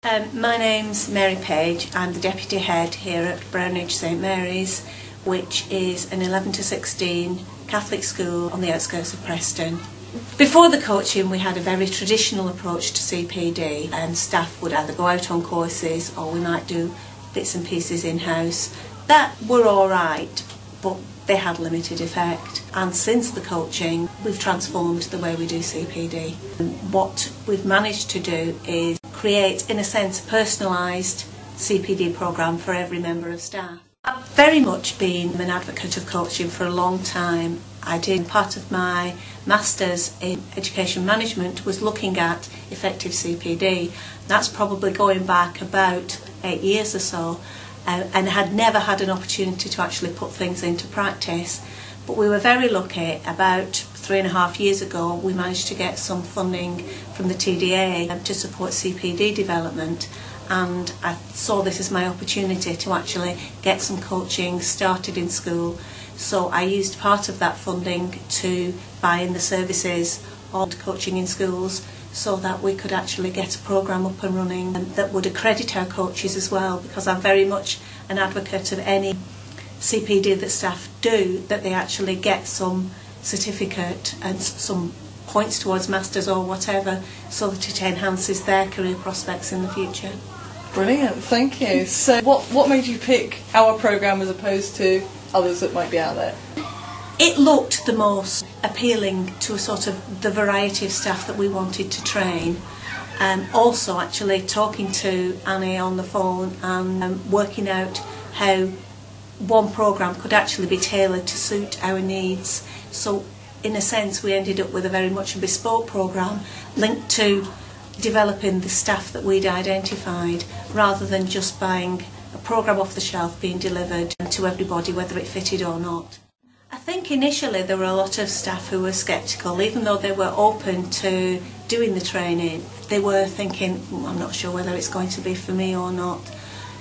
My name's Mary Page. I'm the Deputy Head here at Brownedge St Mary's, which is an 11 to 16 Catholic school on the outskirts of Preston. Before the coaching, we had a very traditional approach to CPD, and staff would either go out on courses or we might do bits and pieces in-house. That were all right, but they had limited effect. And since the coaching, we've transformed the way we do CPD. What we've managed to do is create, in a sense, a personalised CPD programme for every member of staff. I've very much been an advocate of coaching for a long time. I did part of my Masters in Education Management was looking at effective CPD. That's probably going back about 8 years or so, and had never had an opportunity to actually put things into practice. But we were very lucky. About 3.5 years ago, we managed to get some funding from the TDA to support CPD development, and I saw this as my opportunity to actually get some coaching started in school. So I used part of that funding to buy in the services of coaching in schools, so that we could actually get a programme up and running that would accredit our coaches as well, because I'm very much an advocate of any CPD that staff do, that they actually get some certificate and some points towards Masters or whatever, so that it enhances their career prospects in the future. Brilliant, thank you. So what made you pick our programme as opposed to others that might be out there? It looked the most appealing to a sort of the variety of staff that we wanted to train. Also actually talking to Annie on the phone and working out how one programme could actually be tailored to suit our needs. So in a sense we ended up with a very much a bespoke programme linked to developing the staff that we'd identified, rather than just buying a programme off the shelf being delivered to everybody whether it fitted or not. I think initially there were a lot of staff who were sceptical, even though they were open to doing the training. They were thinking, I'm not sure whether it's going to be for me or not.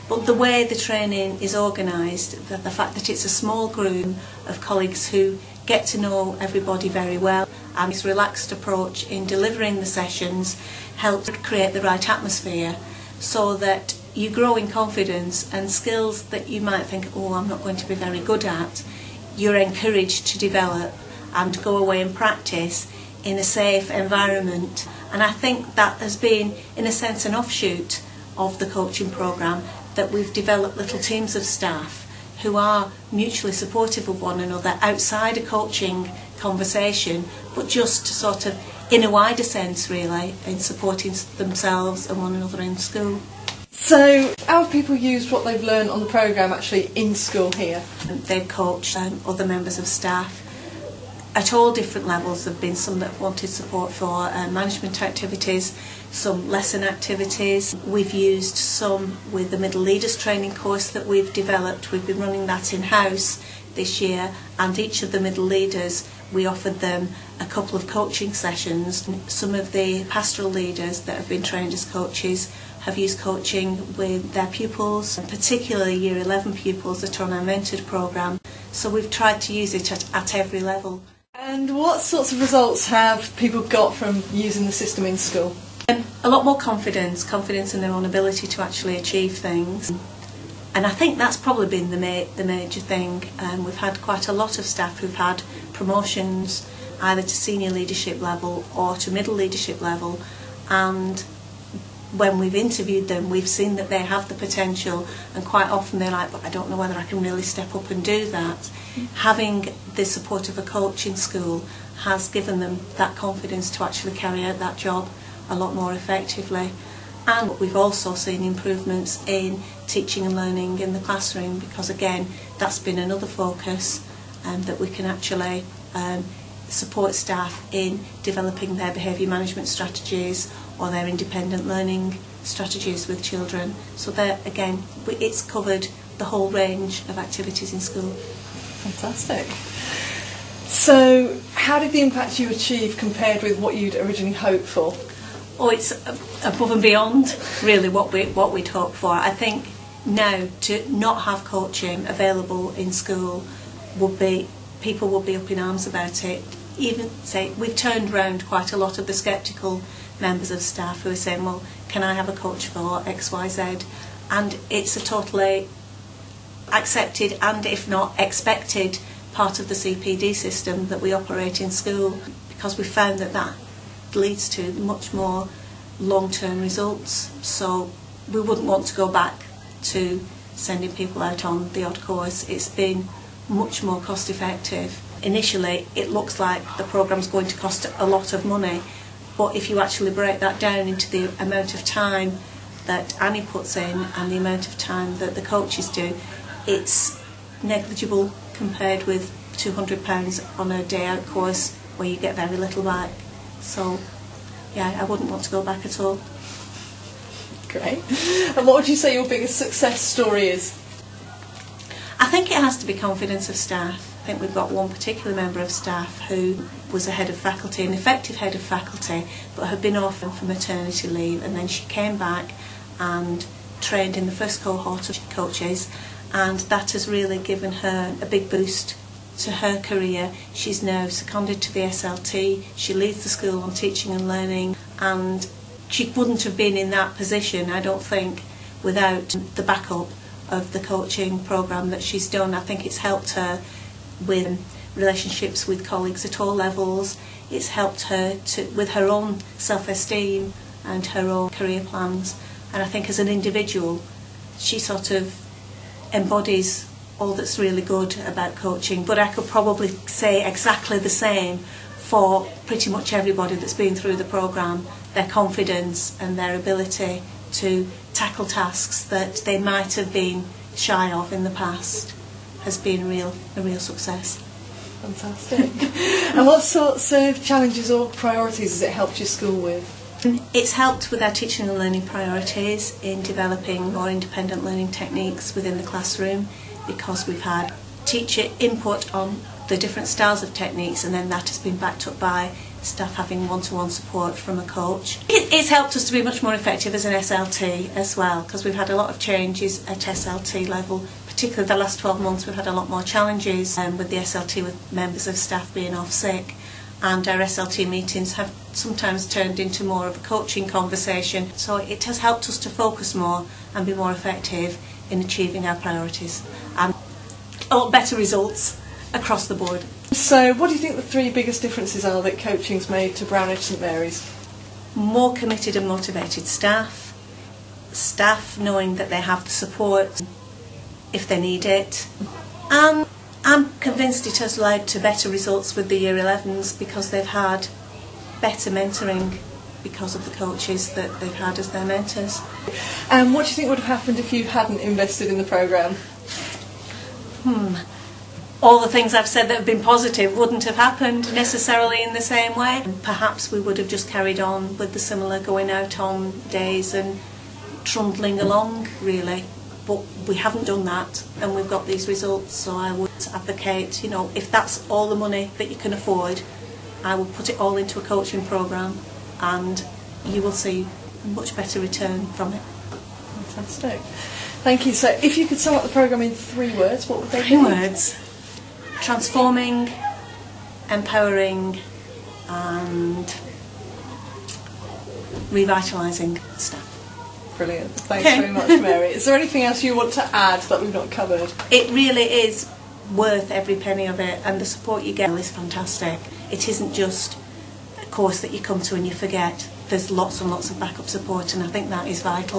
But the way the training is organised, the fact that it's a small group of colleagues who get to know everybody very well, and this relaxed approach in delivering the sessions helps create the right atmosphere, so that you grow in confidence, and skills that you might think, oh, I'm not going to be very good at, you're encouraged to develop and go away and practice in a safe environment. And I think that has been, in a sense, an offshoot of the coaching programme, that we've developed little teams of staff who are mutually supportive of one another outside a coaching conversation, but just sort of in a wider sense really, in supporting themselves and one another in school. So how have people used what they've learned on the programme actually in school here? They've coached other members of staff at all different levels. There have been some that have wanted support for management activities, some lesson activities. We've used some with the middle leaders training course that we've developed. We've been running that in-house this year, and each of the middle leaders, we offered them a couple of coaching sessions. Some of the pastoral leaders that have been trained as coaches have used coaching with their pupils, and particularly Year 11 pupils that are on our mentored programme. So we've tried to use it at every level. And what sorts of results have people got from using the system in school? A lot more confidence in their own ability to actually achieve things. And I think that's probably been the major thing. We've had quite a lot of staff who've had promotions either to senior leadership level or to middle leadership level, and when we've interviewed them, we've seen that they have the potential, and quite often they're like, but I don't know whether I can really step up and do that. Having the support of a coach in school has given them that confidence to actually carry out that job a lot more effectively. And we've also seen improvements in teaching and learning in the classroom, because again, that's been another focus, that we can actually support staff in developing their behaviour management strategies or their independent learning strategies with children. So there again, it's covered the whole range of activities in school. Fantastic. So how did the impact you achieve compared with what you'd originally hoped for? Oh, it's above and beyond really what we'd hoped for. I think now to not have coaching available in school would be, people would be up in arms about it. even say we've turned around quite a lot of the sceptical members of staff who are saying, well, can I have a coach for XYZ? And it's a totally accepted and, if not expected, part of the CPD system that we operate in school, because we found that that leads to much more long-term results. So we wouldn't want to go back to sending people out on the odd course. It's been much more cost effective. Initially it looks like the programme's going to cost a lot of money, but if you actually break that down into the amount of time that Annie puts in and the amount of time that the coaches do, it's negligible compared with £200 on a day out course where you get very little back. So yeah, I wouldn't want to go back at all. Great. And what would you say your biggest success story is? I think it has to be confidence of staff. I think we've got one particular member of staff who was a head of faculty, an effective head of faculty, but had been off for maternity leave, and then she came back and trained in the first cohort of coaches, and that has really given her a big boost to her career. She's now seconded to the SLT, she leads the school on teaching and learning, and she wouldn't have been in that position, I don't think, without the backup of the coaching programme that she's done. I think it's helped her with relationships with colleagues at all levels. It's helped her with her own self-esteem and her own career plans. And I think as an individual, she sort of embodies all that's really good about coaching. But I could probably say exactly the same for pretty much everybody that's been through the programme. Their confidence and their ability to tackle tasks that they might have been shy of in the past has been a real success. Fantastic. And what sorts of challenges or priorities has it helped your school with? It's helped with our teaching and learning priorities in developing more independent learning techniques within the classroom, because we've had teacher input on the different styles of techniques, and then that has been backed up by staff having one-to-one support from a coach. It's helped us to be much more effective as an SLT as well, because we've had a lot of changes at SLT level. Particularly the last 12 months we've had a lot more challenges with the SLT, with members of staff being off sick, and our SLT meetings have sometimes turned into more of a coaching conversation. So it has helped us to focus more and be more effective in achieving our priorities, and a lot better results across the board. So what do you think the 3 biggest differences are that coaching's made to Brownedge St Mary's? More committed and motivated staff, staff knowing that they have the support if they need it, and I'm convinced it has led to better results with the Year 11s because they've had better mentoring because of the coaches that they've had as their mentors. And what do you think would have happened if you hadn't invested in the programme? All the things I've said that have been positive wouldn't have happened necessarily in the same way. Perhaps we would have just carried on with the similar going out on days and trundling along, really. But we haven't done that, and we've got these results, so I would advocate, you know, if that's all the money that you can afford, I will put it all into a coaching programme, and you will see a much better return from it. Fantastic. Thank you. So if you could sum up the programme in 3 words, what would they be? 3 words. Transforming, empowering and revitalising staff. Brilliant. Thanks very much, Mary. Is there anything else you want to add that we've not covered? It really is worth every penny of it, and the support you get is fantastic. It isn't just a course that you come to and you forget. There's lots and lots of backup support, and I think that is vital.